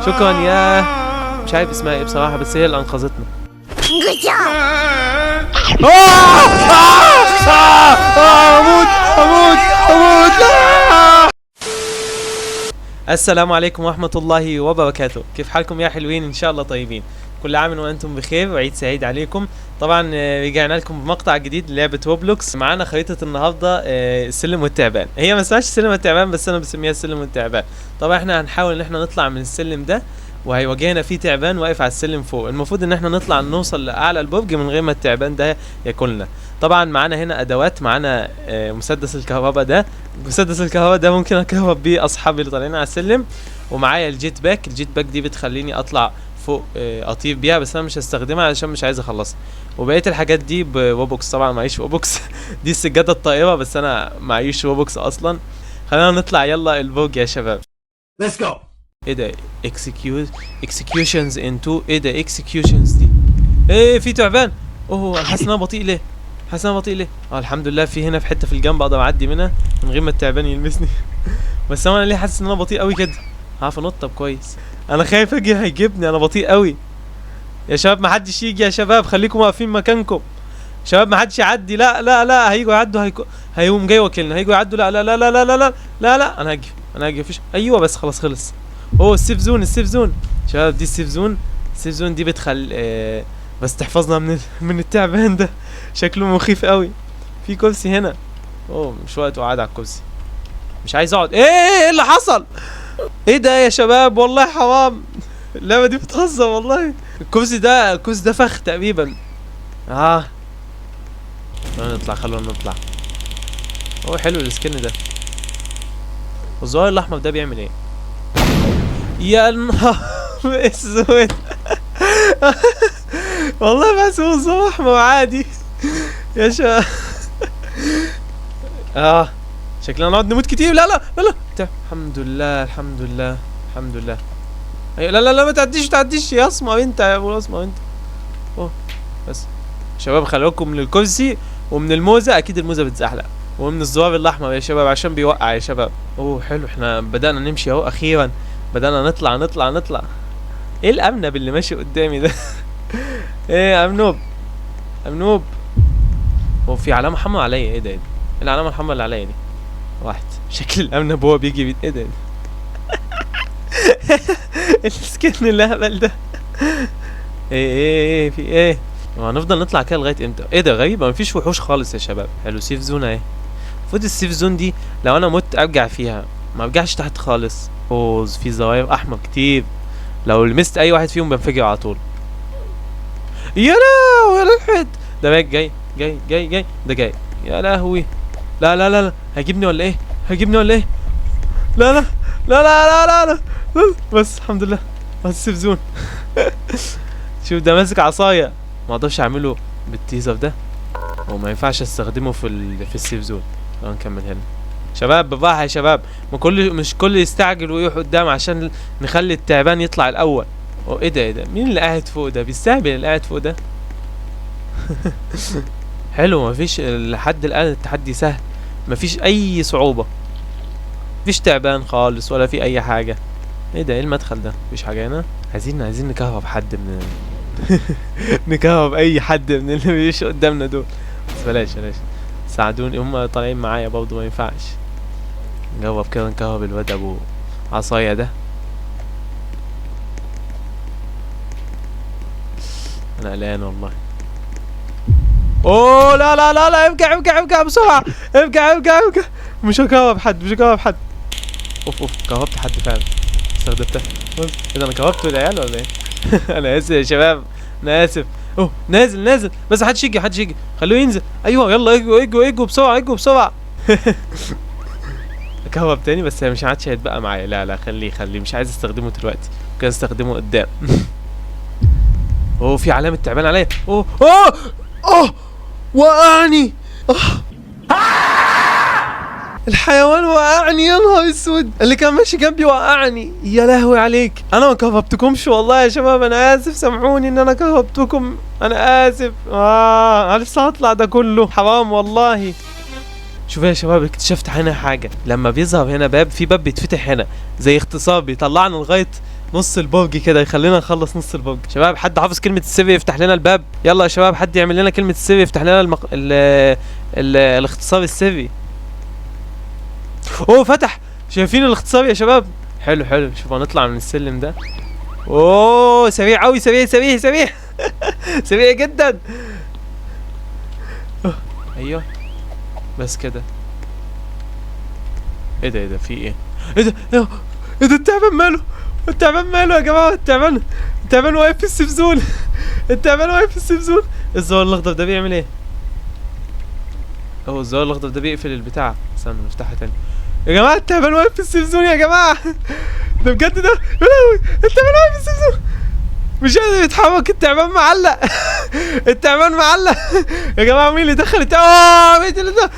شكرا يا مش عارف اسمها ايه بصراحة، بس هي اللي انقذتنا. اموت لا. السلام عليكم ورحمة الله وبركاته. كيف حالكم يا حلوين؟ ان شاء الله طيبين. كل عام وانتم بخير وعيد سعيد عليكم. طبعا رجعنا لكم بمقطع جديد للعبة روبلوكس. معانا خريطة النهارده السلم والتعبان. هي ما اسمهاش السلم والتعبان بس انا بسميها السلم والتعبان. طبعا احنا هنحاول ان احنا نطلع من السلم ده، وهيواجهنا فيه تعبان واقف على السلم فوق. المفروض ان احنا نطلع نوصل لاعلى البرج من غير ما التعبان ده ياكلنا. طبعا معانا هنا ادوات، معانا مسدس الكهرباء ده. مسدس الكهرباء ده ممكن اكهرب بيه اصحابي اللي طالعين على السلم. ومعايا الجيت باك. الجيت باك دي بتخليني اطلع فوق اطير بيها، بس انا مش هستخدمها علشان مش عايز اخلصها. وبقيه الحاجات دي بروبوكس. طبعا معيش روبوكس. دي السجاده الطائره بس انا معيش روبوكس اصلا. خلينا نطلع يلا البرج يا شباب. Let's go. ايه ده؟ executions into ايه ده؟ executions دي ايه؟ في تعبان. اوه انا حاسس ان انا بطيء ليه؟ حاسس ان انا بطيء ليه؟ الحمد لله في هنا في حته في الجنب اقدر اعدي منها من غير ما التعبان يلمسني. بس انا ليه حاسس ان انا بطيء قوي كده؟ عارف انط؟ طب كويس. انا خايف اجي هيجيبني، انا بطيء قوي. يا شباب ما حدش يجي، يا شباب خليكم واقفين مكانكم. شباب ما حدش يعدي. لا لا لا هيجوا يعدوا، هيقوم جاي واكلنا. هيجوا يعدوا. لا لا لا لا لا لا لا لا لا انا هاجي مفيش. ايوه بس خلاص خلص. اوه السيف زون. السيف زون شباب، دي السيف زون. السيف زون دي بس تحفظنا من التعبان ده. شكله مخيف قوي. في كرسي هنا. اوه مش وقت قاعد على الكرسي، مش عايز اقعد. ايه اللي حصل؟ ايه ده يا شباب؟ والله حرام، اللعبه دي بتهزر والله. الكرسي ده فخ تقريبا. خلونا نطلع. هو حلو السكن ده. الزرار الاحمر ده بيعمل ايه؟ يا نهار اسود. والله بحسبه الزرار احمر عادي يا شباب. شكلنا نقعد نموت كتير. لا لا لا لا الحمد لله الحمد لله الحمد لله. لا لا لا ما تعديش يا اسمر انت، يا ابو اسمر انت. اوه بس شباب خلي بالكم من الكرسي ومن الموزه، اكيد الموزه بتزحلق، ومن الزرار الاحمر يا شباب عشان بيوقع يا شباب. اوه حلو، احنا بدأنا نمشي اهو اخيرا. بدأنا نطلع. ايه الارنب اللي ماشي قدامي ده؟ ايه ارنوب. هو في علامه حمراء عليا. ايه ده؟ العلامه الحمراء اللي عليا دي واحد. شكل الارنب وهو بيجي ايه ده؟ السكن الهبل ده. ايه في ايه؟ هنفضل نطلع كده لغايه امتى؟ ايه ده غريبه، مفيش وحوش خالص يا شباب. حلو سيف زون اهي. المفروض السيف زون دي لو انا مت ارجع فيها، ما ارجعش تحت خالص. اوه في زوايا احمر كتير، لو لمست اي واحد فيهم بنفجر على طول. يا لهوي يا لحد ده باك جاي ده جاي. يا لهوي. لا هيجيبني ولا ايه؟ لا لا لا لا لا لا بس الحمد لله السيف زون. شوف ده ماسك عصايه، ما اقدرش اعمله بالتيزر ده، وما ينفعش استخدمه في السيف زون. نكمل هنا شباب بالراحه يا شباب. مش كل يستعجل ويروح قدام عشان نخلي التعبان يطلع الاول. ايه ده مين اللي قاعد فوق ده؟ بيستهبل اللي قاعد فوق ده. حلو، مفيش لحد الان التحدي سهل، مفيش اي صعوبه، مفيش تعبان خالص ولا في اي حاجه. ايه ده؟ ايه المدخل ده؟ مفيش حاجه هنا. عايزين نكهرب حد من نكهرب اي حد من اللي بيش قدامنا دول. بس بلاش ساعدوني، هم طالعين معايا برضه ما ينفعش. نجرب كده نكهرب الواد ابو عصايه ده. انا قلقان والله. اوه لا لا لا لا ابقع بسرعه. ابقع. مش هكهرب حد. اوف كهربت حد فعلا، استخدمتها. ايه ده؟ انا كهربت العيال ولا ايه؟ انا اسف يا شباب، انا اسف. اوه نازل بس محدش يجي. خلوه ينزل. ايوه يلا اجوا بسرعه. اكهرب تاني بس مش عادش هيتبقى معايا. لا خليه مش عايز استخدمه دلوقتي، ممكن استخدمه قدام. اوه في علامه تعبان عليا. اوه وقعني. الحيوان وقعني. يا نهار اسود، اللي كان ماشي جنبي وقعني. يا لهوي عليك، انا ما كهربتكمش والله يا شباب، انا اسف، سامحوني ان انا كهربتكم، انا اسف. انا لسه هطلع ده كله، حرام والله. شوف يا شباب، اكتشفت هنا حاجه. لما بيظهر هنا باب، في باب بيتفتح هنا زي اختصار بيطلعنا لغايه نص البوج كده، يخلينا نخلص نص البوج. شباب حد حافظ كلمة السيف يفتح لنا الباب؟ يلا يا شباب حد يعمل لنا كلمة السيف يفتح لنا الاختصار السيفي. اوه فتح. شايفين الاختصار يا شباب؟ حلو حلو. شوفوا نطلع من السلم ده. اوه سريع قوي، سريع سريع سريع سريع جدا. ايوه بس كده. ايه ده ايه ده في ايه؟ ايه ده ايه ده؟ التعبان ماله؟ التعبان ماله يا جماعه؟ التعبان واقف في السيف زون. التعبان واقف في السيف زون. الزوار الاخضر ده بيعمل ايه؟ هو الزوار الاخضر ده بيقفل البتاع. استنى نفتحها تاني. يا جماعه التعبان واقف في السيف زون يا جماعه. ده بجد ده. يا لهوي التعبان واقف في السيف زون. مش قادر يتحرك. التعبان معلق. التعبان معلق. يا جماعه مين اللي دخل مين اللي ده؟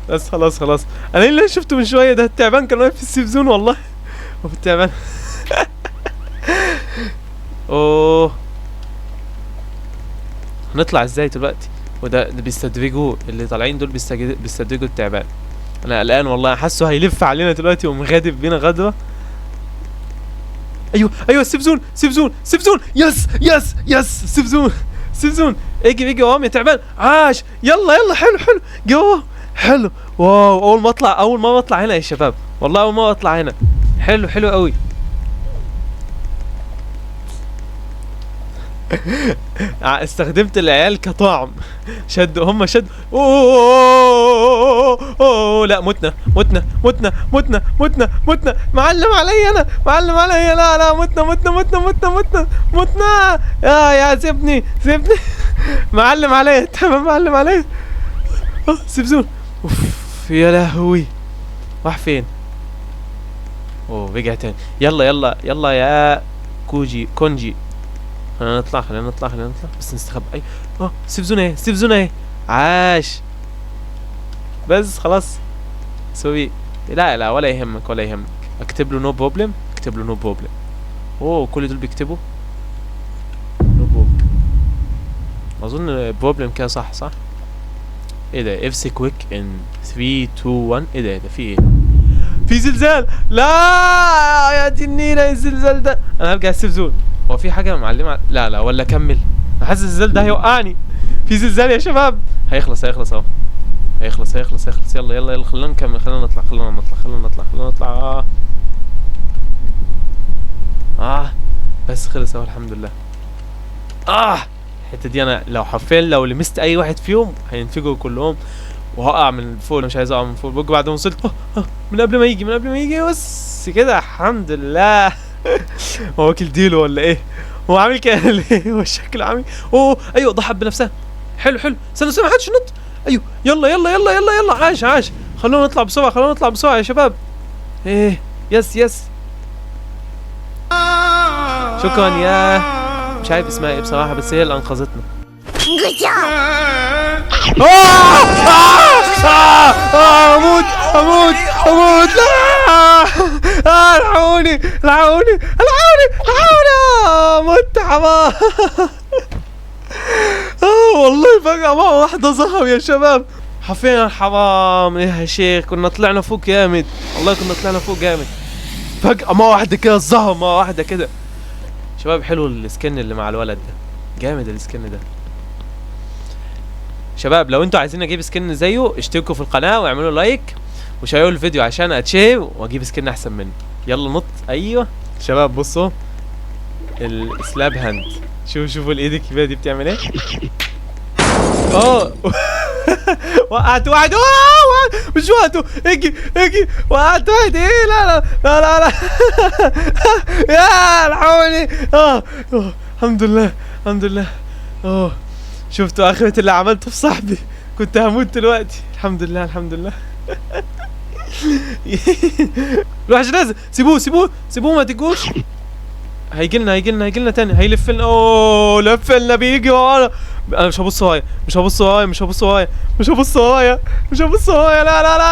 بس خلاص انا اللي شفته من شويه ده التعبان كان واقف في السيف زون والله. وفي التعبان. اوه هنطلع ازاي دلوقتي؟ وده بيستدرجوا اللي طالعين دول، بيستدرجوا التعبان. انا قلقان والله، حاسه هيلف علينا دلوقتي ومغادب بينا غدوه. ايوه السيف زون. يس سيف زون. اجي وراهم يا تعبان. عاش. يلا حلو جوه. حلو. واو اول ما اطلع هنا يا شباب، والله اول ما اطلع هنا. حلو قوي. استخدمت العيال كطعم. هم شدوا. اوه لا متنا. معلم علي. لا متنا. يا سيبني. معلم علي. تمام معلم علي. سيف زون. اوف يا لهوي. راح فين؟ اوه رجع تاني. يلا يا كونجي. خلينا نطلع بس نستخبى. اي سيف زون اهي. عاش. بس خلاص سوي. لا ولا يهمك. اكتب له نو بروبلم. اوه كل دول بيكتبوا نو بروبلم. اظن بروبلم كده صح. ايه ده؟ اف سي كويك ان 3 2 1. ايه ده في ايه؟ في زلزال. لا يا دي النيله الزلزال ده. انا هرجع السيف زون. هو في حاجه معلمه؟ لا ولا اكمل؟ انا حاسس الزلزال ده هيوقعني. في زلزال يا شباب. هيخلص اهو. هيخلص. يلا خلينا نكمل. خلينا نطلع. بس خلص اهو الحمد لله. الحته دي انا لو لمست اي واحد فيهم هينفجروا كلهم وهقع من فوق. مش عايز اقع من فوق البوج بعد ما وصلت. من قبل ما يجي بس كده الحمد لله. هو واكل ديله ولا ايه؟ هو عامل كده ليه؟ هو شكله عامل. ايوه ضحت بنفسها. حلو استنى ما حدش ينط. ايوه يلا عاش. خلونا نطلع بسرعه يا شباب. ايه يس شكرا يا مش عارف اسمها ايه بصراحه، بس هي اللي انقذتنا. اموت لا. الحقوني مت حمام. والله فجأة مرة واحدة ظهر يا شباب. حرفيا الحرام. ايه يا شيخ كنا طلعنا فوق جامد. والله كنا طلعنا فوق جامد. فجأة مرة واحدة كده ظهر مرة واحدة كده. شباب حلو السكن اللي مع الولد ده، جامد السكن ده. شباب لو انتوا عايزين اجيب سكن زيه اشتركوا في القناة واعملوا لايك وشيروا الفيديو عشان اتشهر واجيب سكن احسن منه. يلا نط. ايوه شباب بصوا السلاب هاند. شوفوا الايد الكبيرة دي بتعمل ايه. وقعت واحد. مش وقته. اجي وقعت واحد. ايه لا يا الحقوني. الحمد لله. شفتوا اخرة اللي عملته في صاحبي؟ كنت هموت دلوقتي. الحمد لله. روح نازل. سيبوه ما تجوش. هيجيلنا تاني. هيلفلنا. لفلنا بيجي ورانا. انا مش هبص ورايا.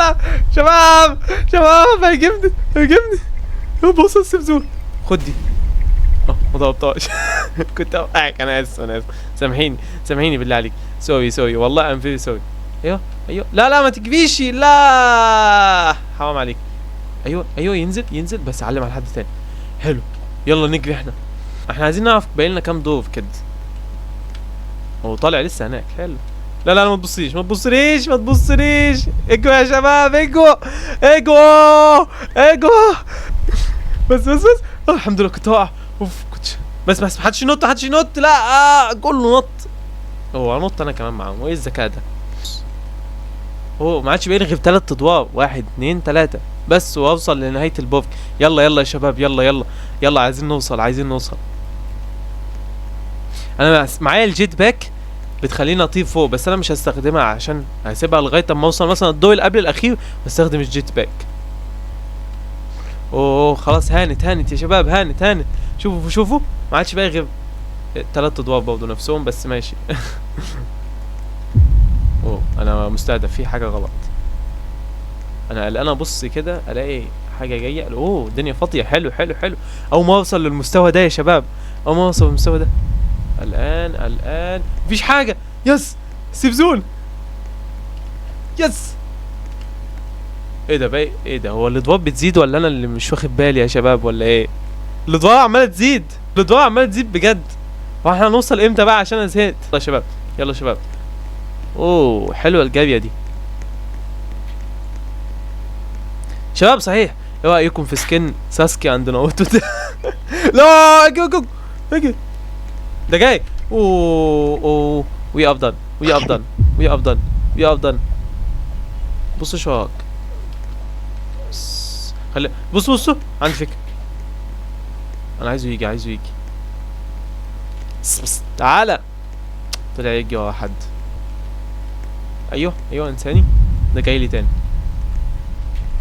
لا شباب هيجيبني. بص السيف زون. خد دي. ما ضربتهاش. كنت اوقعك. انا اسف. سامحيني بالله عليك. سوري والله ام فيري سوري. ايوه لا ما تكفيش. لا حرام عليك. ايوه ينزل بس علم على حد تاني. حلو. يلا نجري احنا عايزين نعرف باقي لنا كام دور كده. هو طالع لسه هناك. حلو. لا لا ما تبصيش ما تبصليش ما تبصليش. اجوا يا شباب اجوا اجوا اجوا. بس الحمد لله كنت واقع. اوف كنت بس محدش ينط محدش ينط. لا كله نط. هو انط انا كمان معاهم. وايه الذكاء ده؟ اوه ما عادش باقي غير 3 ادوار. 1 2 3 بس واوصل لنهاية البوفك. يلا يلا يا شباب يلا يلا يلا عايزين نوصل عايزين نوصل. انا معايا الجيت باك بتخليني اطير فوق بس انا مش هستخدمها عشان هسيبها لغايه اما اوصل مثلا الضوء اللي قبل الاخير واستخدم الجيت باك. اوه خلاص هانت يا شباب هانت. شوفوا ما عادش باقي غير 3 ادوار برضه نفسهم بس ماشي. اوه انا مستهدف في حاجه غلط. انا قلقان ابص كده الاقي حاجه جايه. اوه الدنيا فاضيه. حلو اول ما اوصل للمستوى ده يا شباب. اول ما اوصل للمستوى ده قلقان مفيش حاجه. يس سيف زون. يس ايه ده باقي ايه ده؟ هو الادوار بتزيد ولا انا اللي مش واخد بالي يا شباب ولا ايه؟ الادوار عماله تزيد بجد. واحنا هنوصل امتى بقى عشان انا زهقت. يلا يا شباب اوه حلوه الجاريه دي شباب. صحيح ايه رايكم في سكن ساسكي عند ناروتو ده؟ لا اجي ده جاي. اوه وي افضل. بص شو هاك. خلي بصوا عندي فكره. انا عايزه يجي بس تعالى. طلع يجي ورا حد. ايوه انساني ده جاي لي تاني.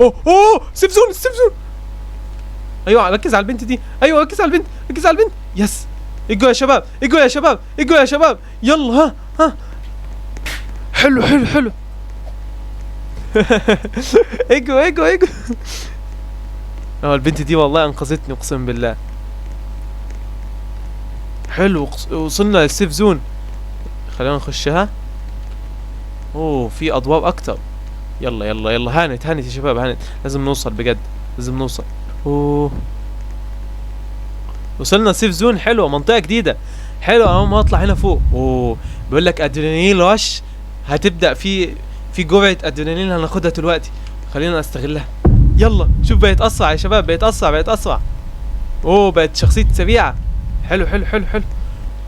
اوه سيف زون. ايوه ركز على البنت دي. ايوه ركز على البنت. يس اجوا يا شباب يلا ها حلو. اجوا البنت دي والله انقذتني اقسم بالله. حلو وصلنا للسيف زون. خلينا نخشها. اوه في ادوار اكتر. يلا هانت يا شباب لازم نوصل بجد اوه وصلنا لسيف زون. حلوه منطقه جديده. اول ما اطلع هنا فوق. اوه بيقول لك ادرينالين رش هتبدا في جرعه ادرينالين هناخدها دلوقتي. خلينا نستغلها. يلا شوف بقت اسرع يا شباب. بقت اسرع. اوه بقت شخصيتي سريعه.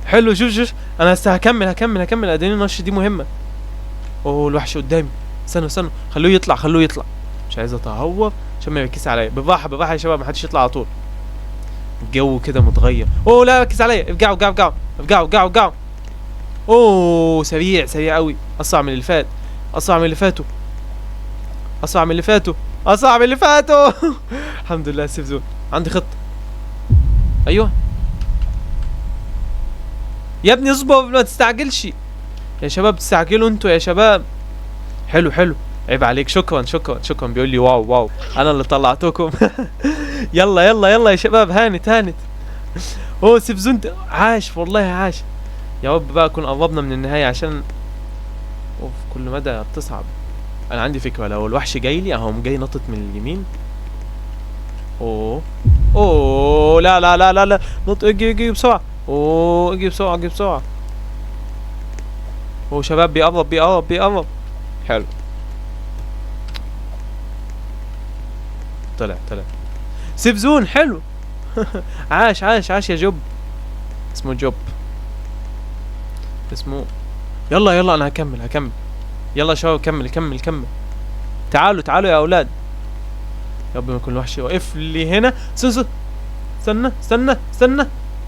حلو شوف انا هكمل ادرينالين رش دي مهمه. اوه الوحش قدامي. استنوا خلوه يطلع. مش عايز اتهور عشان ما يركز عليا. بالراحه يا شباب محدش يطلع على طول. الجو كده متغير. اوه لا ركز عليا. ارجعوا. اوه سريع قوي. اسرع من اللي فاتوا. الحمد لله سيف زون. عندي خطه. ايوه يا ابني اصبر ما تستعجلش يا شباب. تستعجلوا انتوا يا شباب. حلو عيب عليك. شكرا بيقول لي واو انا اللي طلعتكم. يلا يا شباب هانت. اوه سيف زون عاش والله عاش. يا رب بقى نكون قربنا من النهايه عشان اوف كل مدى بتصعب. انا عندي فكره. لو الوحش جاي لي اهو جاي نطت من اليمين. اوه لا نط. اجي بسرعه. اجي بسرعه. اوه شباب بيقرب. حلو طلع سيف زون. حلو. عاش يا جوب. اسمه جوب يلا انا هكمل. يلا يا شباب كمل. تعالوا يا اولاد. يا رب ما يكون الوحش واقف لي هنا. استنى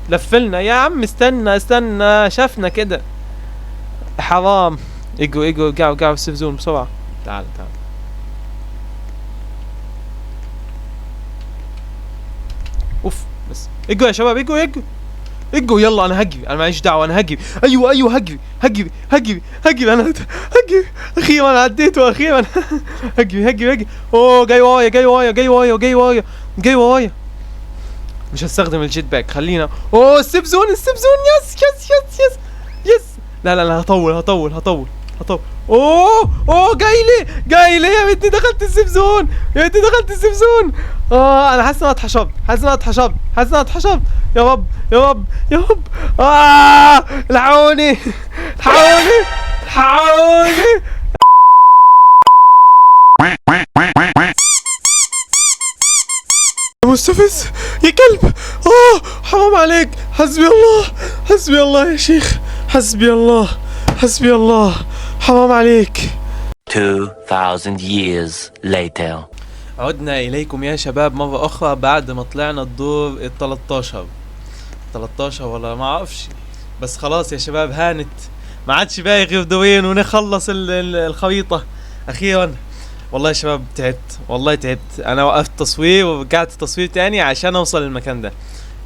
لفلنا يا عم. استنى شافنا كده حرام. اجوا قاعوا سيف زون بسرعه. تعال اوف بس اجوا يا شباب اجوا يلا. انا هجري. انا معيش دعوه. انا هجري. ايوه هجري. انا هجري. اخيرا عديته اخيرا. هجري. اوه جاي ورايا. مش هستخدم الجيت باك. خلينا. اوه السيف زون. يس لا هطول. طب اوه جاي لي يا بنتي، دخلت السيف زون يا بنتي، دخلت السيف زون. انا حاسس ان انا اتحشرت، يا رب الحقوني يا مستفز يا كلب. حرام عليك. حسبي الله يا شيخ، حسبي الله حرام عليك. 2000 years later. عدنا إليكم يا شباب مرة أخرى بعد ما طلعنا الدور ال 13 ولا ما أعرفش، بس خلاص يا شباب هانت، ما عادش باقي غير دورين ونخلص الخريطة أخيرا. والله يا شباب تعبت، أنا وقفت تصوير ورجعت تصوير تاني عشان أوصل للمكان ده.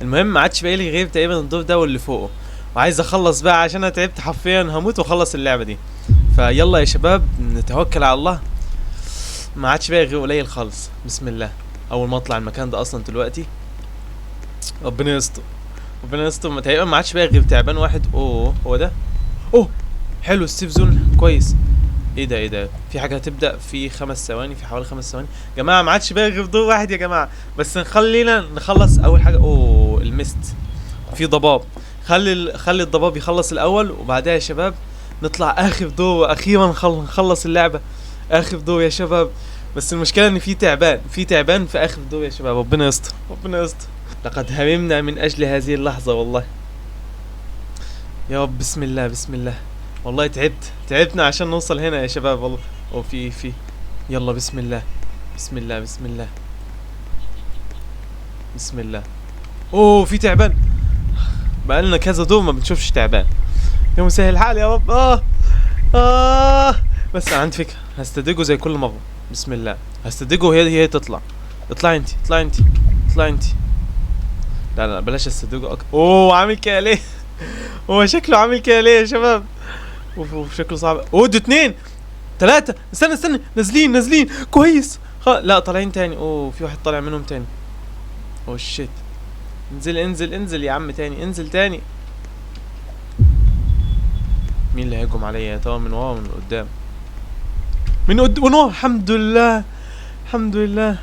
المهم ما عادش باقي لي غير تقريبا الدور ده واللي فوقه، وعايز أخلص بقى عشان أنا تعبت حرفيا، هموت وأخلص اللعبة دي. فيلا يا شباب نتوكل على الله، ما عادش باقي غير قليل خالص. بسم الله. اول ما اطلع المكان ده اصلا دلوقتي ربنا يستر تقريبا ما عادش باقي غير تعبان واحد. هو ده. حلو السيف زون كويس. ايه ده في حاجه هتبدا في 5 ثواني، في حوالي 5 ثواني يا جماعه. ما عادش باقي غير دور واحد يا جماعه، بس خلينا نخلص اول حاجه. المست في ضباب، خلي الضباب يخلص الاول، وبعدها يا شباب نطلع اخر دور واخيرا نخلص اللعبه. اخر دور يا شباب، بس المشكله ان في تعبان في اخر دور يا شباب. ربنا يستر لقد هممنا من اجل هذه اللحظه والله. يا رب بسم الله. والله تعبنا عشان نوصل هنا يا شباب والله. في يلا بسم الله. في تعبان، بقالنا كذا دور ما بنشوفش تعبان. يا مسهل الحال يا رب. بس انا عندي فكره، هستدرجه زي كل مره. بسم الله. هستدرجه هي تطلع. اطلعي انت. لا بلاش استدرجه عامل كده ليه؟ هو شكله عامل كده ليه يا شباب؟ شكله صعب. ده 2 3. استنى نازلين كويس. لا طالعين تاني. في واحد طالع منهم تاني. شيت. انزل يا عم تاني، انزل تاني. مين اللي هيهجم عليا يا ترى؟ من ورا من قدام؟ من ورا. الحمد لله.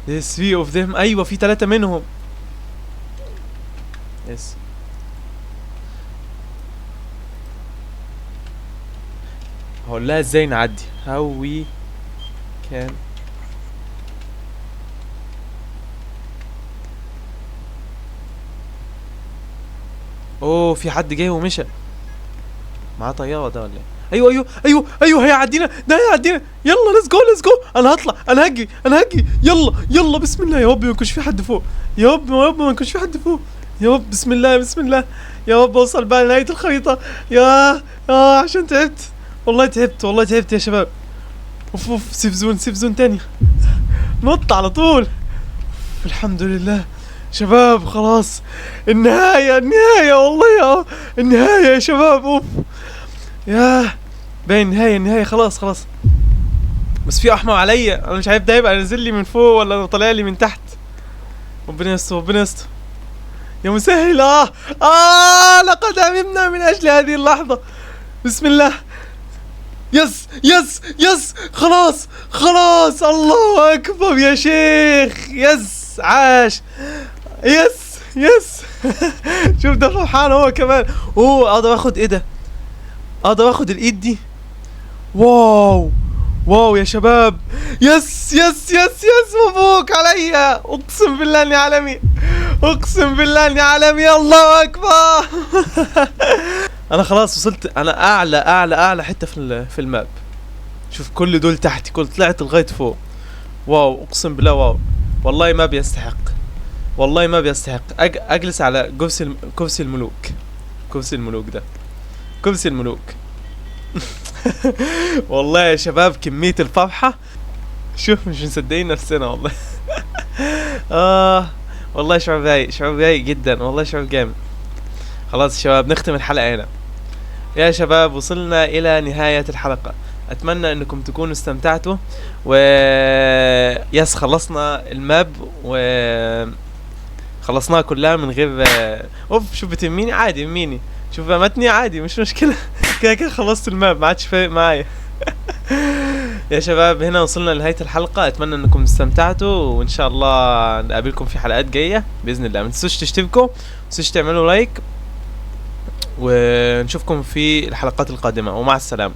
There's 3 of them. ايوه في 3 منهم. يس. هقول لها ازاي نعدي. how we can. في حد جاي ومشى معاه طياره ده ولا ايه؟ ايوه هيعدينا. يلا ليتس جو. انا هطلع، انا هجي. يلا بسم الله. يا رب ما يكونش في حد فوق. يا رب بسم الله. يا رب اوصل بقى لنهايه الخريطه. يا عشان تعبت والله تعبت يا شباب. سيف زون تاني. نط على طول. الحمد لله شباب، خلاص النهايه والله. النهايه يا شباب. باين النهايه خلاص. بس في احمر عليا، انا مش عارف ده يبقى نازل لي من فوق ولا طالع لي من تحت. ربنا يستر يا مسهل. لقد هممنا من اجل هذه اللحظه. بسم الله. يس خلاص. الله اكبر يا شيخ. يس عاش. يس شوف ده فرحان هو كمان. اقدر اخد ايه ده؟ اقدر اخد الايد دي. واو يا شباب. يس مبروك عليا. اقسم بالله اني عالمي. الله اكبر. انا خلاص وصلت. انا اعلى حته في الماب. شوف كل دول تحتي، كل طلعت لغايه فوق. واو اقسم بالله. واو والله ما بيستحق. اجلس على كرسي الملوك. ده كرسي الملوك. والله يا شباب كمية الفرحة، شوف مش مصدقين نفسنا والله. والله شعور رايق جدا والله، شعور جامد. خلاص يا شباب نختم الحلقة هنا يا شباب. وصلنا إلى نهاية الحلقة. أتمنى أنكم تكونوا استمتعتوا. خلصنا الماب خلصناها كلها من غير شوف بتميني عادي. شوف متني عادي مش مشكلة. كده خلصت الماب، ما عادش فايق معايا. يا شباب هنا وصلنا لنهاية الحلقة، اتمنى انكم استمتعتوا، وان شاء الله نقابلكم في حلقات جاية باذن الله. ما تنسوش تشتركوا، ما تنسوش تعملوا لايك، ونشوفكم في الحلقات القادمة، ومع السلامة.